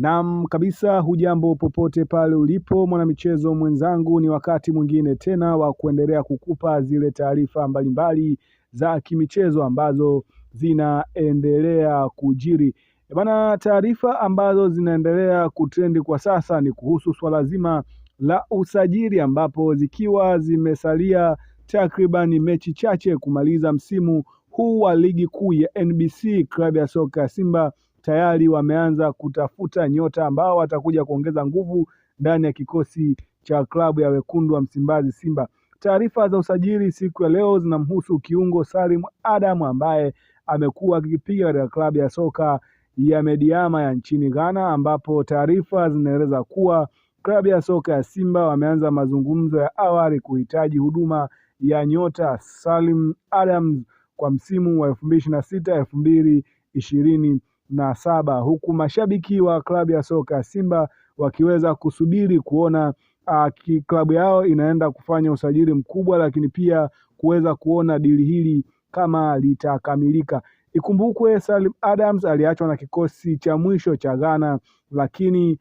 Naam kabisa, hujambo popote pale ulipo mwanamichezo mwenzangu, ni wakati mwingine tena wa kuendelea kukupa zile taarifa mbalimbali za kimichezo ambazo zinaendelea kujiri. Bana, taarifa ambazo zinaendelea kutrendi kwa sasa ni kuhusu swala zima la usajili, ambapo zikiwa zimesalia takriban mechi chache kumaliza msimu huu wa ligi kuu ya NBC, klabu ya soka ya Simba tayari wameanza kutafuta nyota ambao watakuja kuongeza nguvu ndani ya kikosi cha klabu ya wekundu wa Msimbazi Simba. Taarifa za usajili siku ya leo zinamhusu kiungo Salim Adam ambaye amekuwa akipiga katika klabu ya soka ya Mediama ya nchini Ghana, ambapo taarifa zinaeleza kuwa klabu ya soka ya Simba wameanza mazungumzo ya awali kuhitaji huduma ya nyota Salim Adams kwa msimu wa 2026-2027, huku mashabiki wa klabu ya soka ya Simba wakiweza kusubiri kuona klabu yao inaenda kufanya usajili mkubwa, lakini pia kuweza kuona dili hili kama litakamilika. Ikumbukwe Salim Adams aliachwa na kikosi cha mwisho cha Ghana, lakini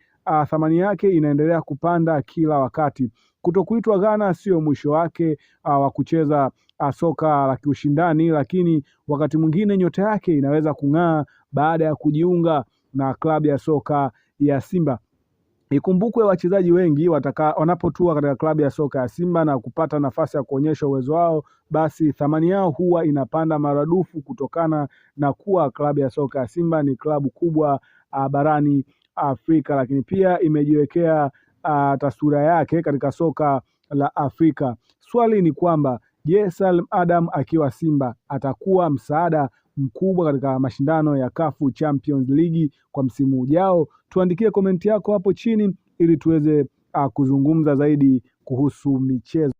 thamani yake inaendelea kupanda kila wakati. Kutokuitwa Ghana sio mwisho wake wa kucheza soka la kiushindani, lakini wakati mwingine nyota yake inaweza kung'aa baada ya kujiunga na klabu ya soka ya Simba. Ikumbukwe wachezaji wengi wanapotua katika klabu ya soka ya Simba na kupata nafasi ya kuonyesha uwezo wao, basi thamani yao huwa inapanda maradufu, kutokana na kuwa klabu ya soka ya Simba ni klabu kubwa barani Afrika, lakini pia imejiwekea taswira yake katika soka la Afrika. Swali ni kwamba, je, Salim Adam akiwa Simba atakuwa msaada mkubwa katika mashindano ya CAF Champions League kwa msimu ujao? Tuandikie komenti yako hapo chini ili tuweze kuzungumza zaidi kuhusu michezo.